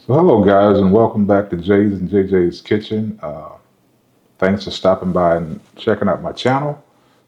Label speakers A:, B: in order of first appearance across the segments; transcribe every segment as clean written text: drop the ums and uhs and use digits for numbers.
A: So hello guys and welcome back to Jay's and JJ's Kitchen. Thanks for stopping by and checking out my channel.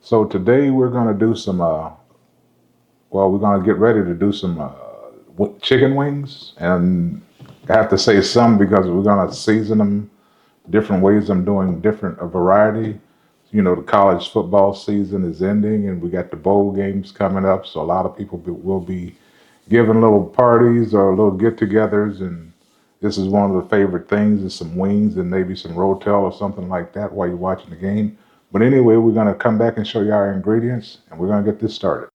A: So today we're going to do some, we're going to get ready to do some chicken wings. And I have to say some because we're going to season them different ways. I'm doing different, a variety. You know, the college football season is ending and we got the bowl games coming up. So a lot of people will be giving little parties or little get-togethers, and this is one of the favorite things is some wings and maybe some rotel or something like that while you're watching the game. But anyway, we're going to come back and show you our ingredients, and we're going to get this started.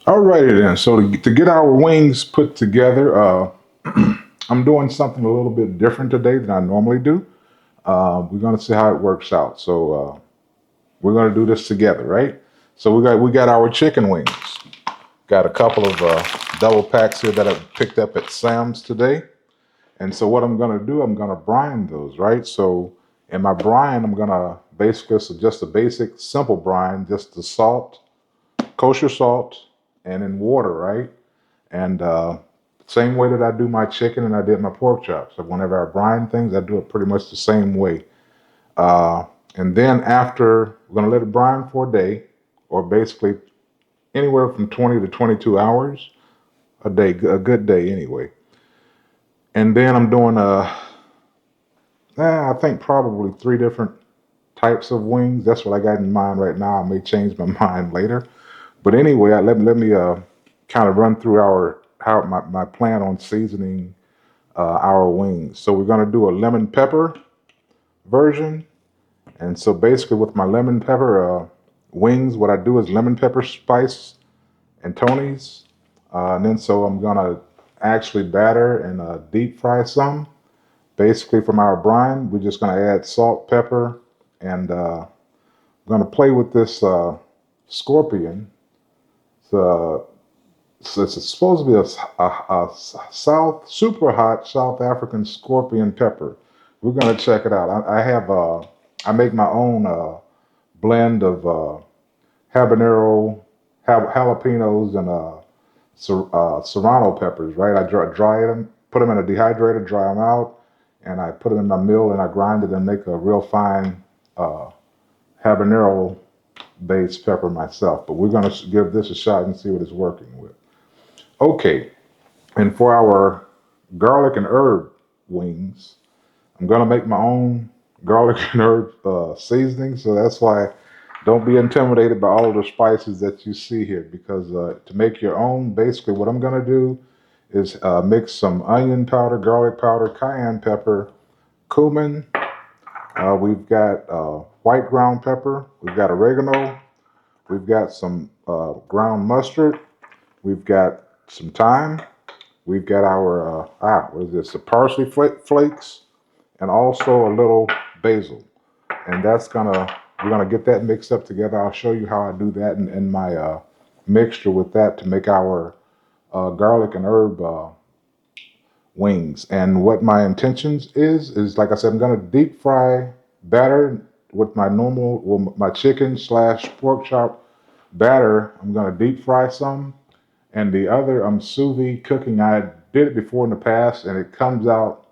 A: Alrighty then, so to get our wings put together, I'm doing something a little bit different today than I normally do. We're going to see how it works out. So we're going to do this together, right? So we got our chicken wings. Got a couple of double packs here that I picked up at Sam's today. And so what I'm going to do, I'm going to brine those, right? So in my brine, I'm going to basically, so just a basic simple brine, just the salt, kosher salt, and in water, right? And same way that I do my chicken and I did my pork chops. So whenever I brine things, I do it pretty much the same way. And then after, we're going to let it brine for a day, or basically anywhere from 20 to 22 hours a day, a good day anyway. And then I'm doing I think probably 3 different types of wings. That's what I got in mind right now. I may change my mind later. But anyway, let me kind of run through my plan on seasoning our wings. So we're going to do a lemon pepper version. And so basically with my lemon pepper wings, what I do is lemon pepper spice and Tony's. And then so I'm going to actually batter and deep fry some. Basically from our brine, we're just going to add salt, pepper, and I'm going to play with this scorpion. So it's supposed to be a super hot South African scorpion pepper. We're going to check it out. I make my own blend of habanero, jalapenos, and serrano peppers, right? I dry them, put them in a dehydrator, dry them out, and I put them in my mill and I grind it and make a real fine habanero based pepper myself. But we're going to give this a shot and see what it's working with. Okay, and for our garlic and herb wings, I'm going to make my own garlic and herb seasoning. So that's why don't be intimidated by all the spices that you see here, because to make your own, basically what I'm going to do is mix some onion powder, garlic powder, cayenne pepper, cumin. We've got white ground pepper. We've got oregano. We've got some ground mustard. We've got some thyme. We've got our, what is this? The parsley flakes, and also a little basil. And we're gonna get that mixed up together. I'll show you how I do that in my mixture with that to make our garlic and herb wings. And what my intentions is like I said, I'm gonna deep fry batter with my chicken / pork chop batter. I'm gonna deep fry some. And the other, I'm sous vide cooking. I did it before in the past, and it comes out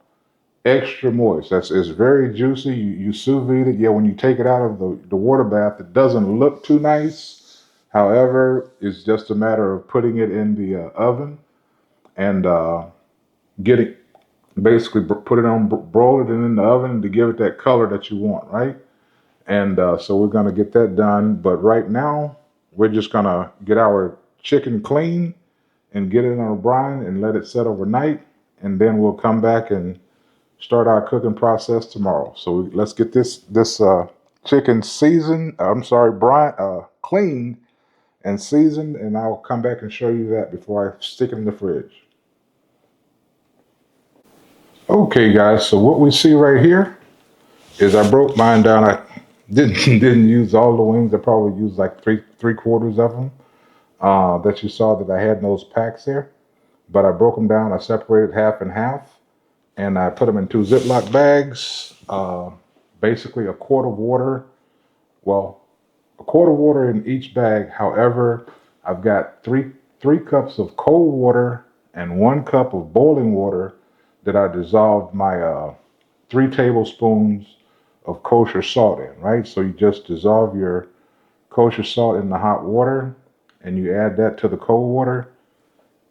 A: extra moist. It's very juicy. You sous vide it. Yeah, when you take it out of the water bath, it doesn't look too nice. However, it's just a matter of putting it in the oven and getting basically put it on, broil it in the oven to give it that color that you want, right? And so we're gonna get that done. But right now, we're just gonna get our chicken clean and get it on a brine and let it set overnight. And then we'll come back and start our cooking process tomorrow. So let's get this chicken seasoned. I'm sorry, brine cleaned, and seasoned, and I'll come back and show you that before I stick it in the fridge. Okay, guys, so what we see right here is I broke mine down. I didn't didn't use all the wings. I probably used like three quarters of them that you saw that I had in those packs there. But I broke them down. I separated half and half, and I put them in 2 Ziploc bags. Basically, a quart of water. Well, a quart of water in each bag. However, I've got three cups of cold water and 1 cup of boiling water that I dissolved my 3 tablespoons of kosher salt in, right? So you just dissolve your kosher salt in the hot water and you add that to the cold water.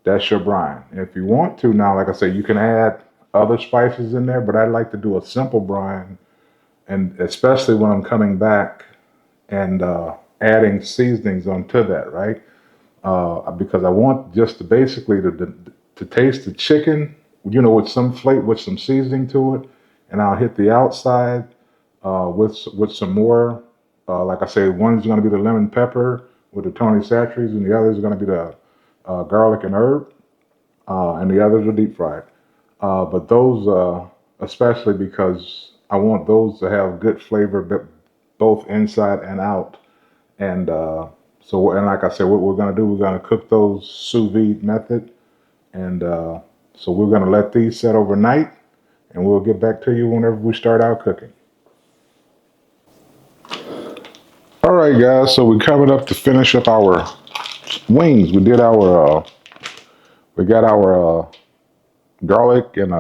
A: That's your brine. And if you want to now, like I said, you can add other spices in there, but I like to do a simple brine, and especially when I'm coming back and adding seasonings onto that, right? Because I want just to basically to taste the chicken, with some flavor, with some seasoning to it, and I'll hit the outside with some more. Like I say, one's going to be the lemon pepper with the Tony Chachere's, and the other is going to be the garlic and herb, and the others are deep fried. But those, especially because I want those to have good flavor, both inside and out. And and like I said, what we're going to do, we're going to cook those sous vide method. And so we're going to let these set overnight, and we'll get back to you whenever we start out cooking. All right, guys. So we're coming up to finish up our wings. We got our garlic and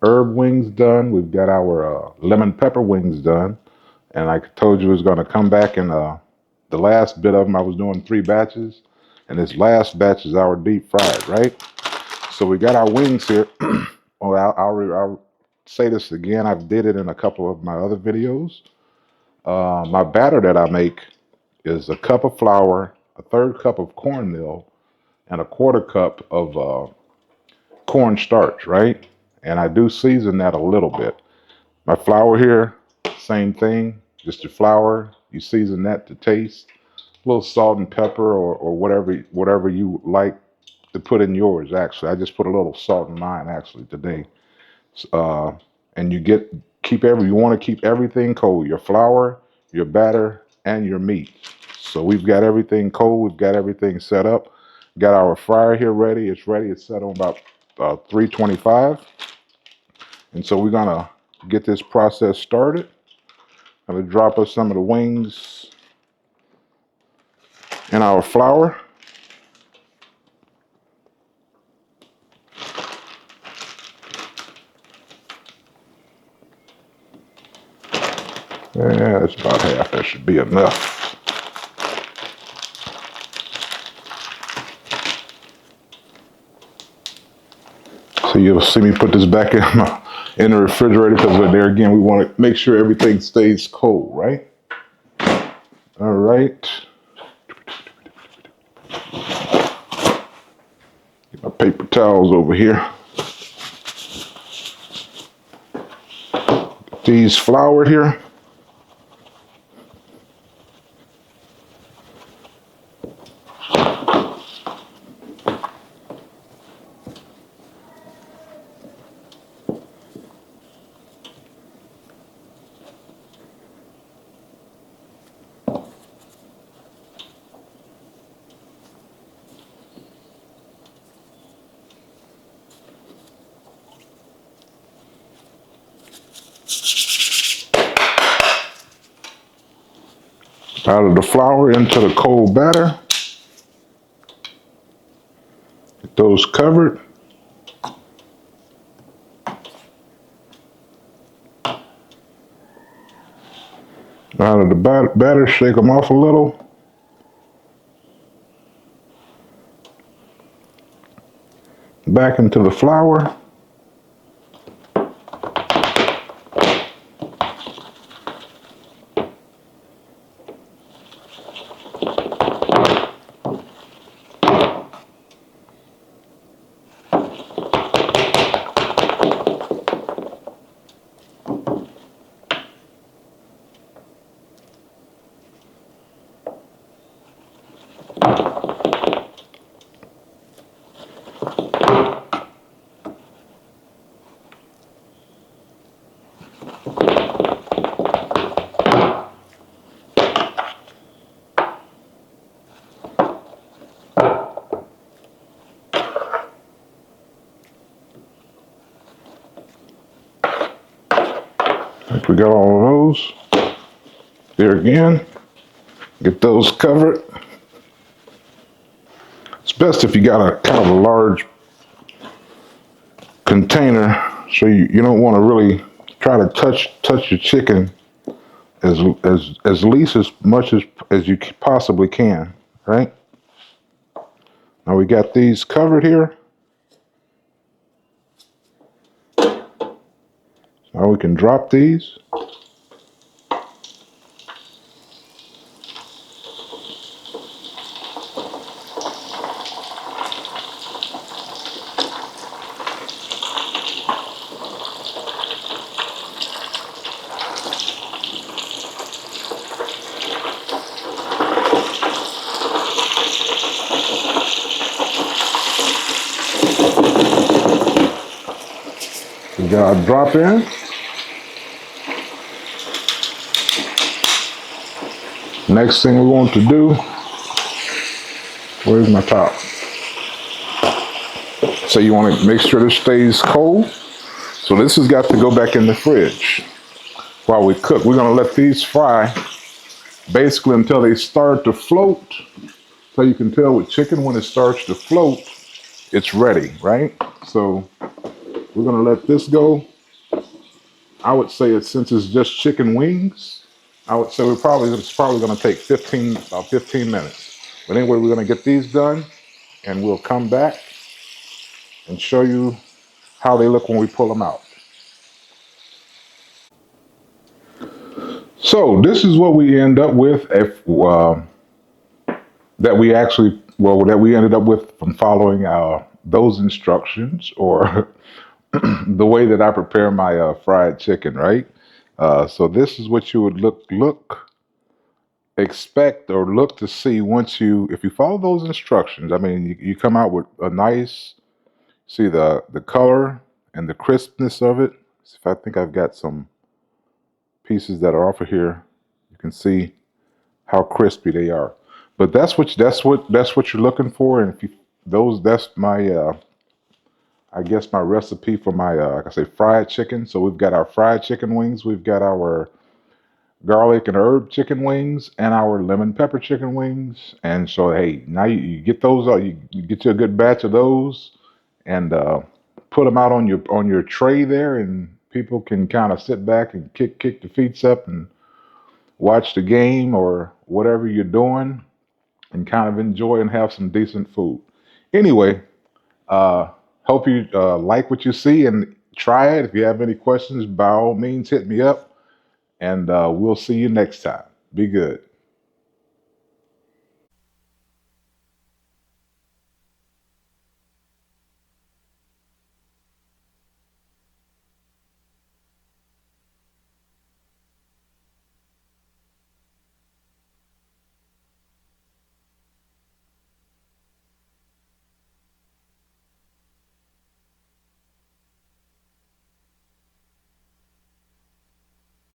A: herb wings done. We've got our lemon pepper wings done. And like I told you, was going to come back and the last bit of them, I was doing 3 batches. And this last batch is our deep fried, right? So we got our wings here. Well, I'll say this again. I've did it in a couple of my other videos. My batter that I make is a cup of flour, a 1/3 cup of cornmeal, and a 1/4 cup of corn starch, right? And I do season that a little bit. My flour here, same thing, just your flour. You season that to taste. A little salt and pepper or whatever you like to put in yours, actually. I just put a little salt in mine, actually, today. Uh, and you want to keep everything cold. Your flour, your batter, and your meat. So we've got everything cold. We've got everything set up. Got our fryer here ready. It's ready. It's set on about 325. And so we're going to get this process started. I'm going to drop us some of the wings in our flour. Yeah, that's about half. That should be enough. So you'll see me put this back in the refrigerator because there again, we want to make sure everything stays cold, right? All right. Get my paper towels over here. Get these floured here. Out of the flour into the cold batter. Get those covered. Out of the batter, shake them off a little. Back into the flour. we got all of those. There again, get those covered. It's best if you got a kind of a large container, so you don't want to really try to touch your chicken as least as much as you possibly can, right? Now we got these covered here. Now we can drop these. We got our drop in. Next thing we want to do, where's my top? So you want to make sure this stays cold. So this has got to go back in the fridge while we cook. We're going to let these fry basically until they start to float. So you can tell with chicken when it starts to float, it's ready, right? So we're going to let this go. I would say since it's just chicken wings, I would say it's probably going to take about 15 minutes. But anyway, we're going to get these done and we'll come back and show you how they look when we pull them out. So this is what we end up with that we ended up with from following those instructions, or the way that I prepare my fried chicken, right? So this is what you would expect or look to see if you follow those instructions. I mean, you come out with a nice, see the color and the crispness of it. So if I think I've got some pieces that are off of here, you can see how crispy they are. But that's what you're looking for. And if you that's my I guess my recipe for my like I say, fried chicken. So we've got our fried chicken wings, we've got our garlic and herb chicken wings, and our lemon pepper chicken wings. And so hey, now you get those you get you a good batch of those, and put them out on your tray there, and people can kind of sit back and kick the feet up and watch the game or whatever you're doing, and kind of enjoy and have some decent food. Anyway, hope you like what you see and try it. If you have any questions, by all means, hit me up, and we'll see you next time. Be good.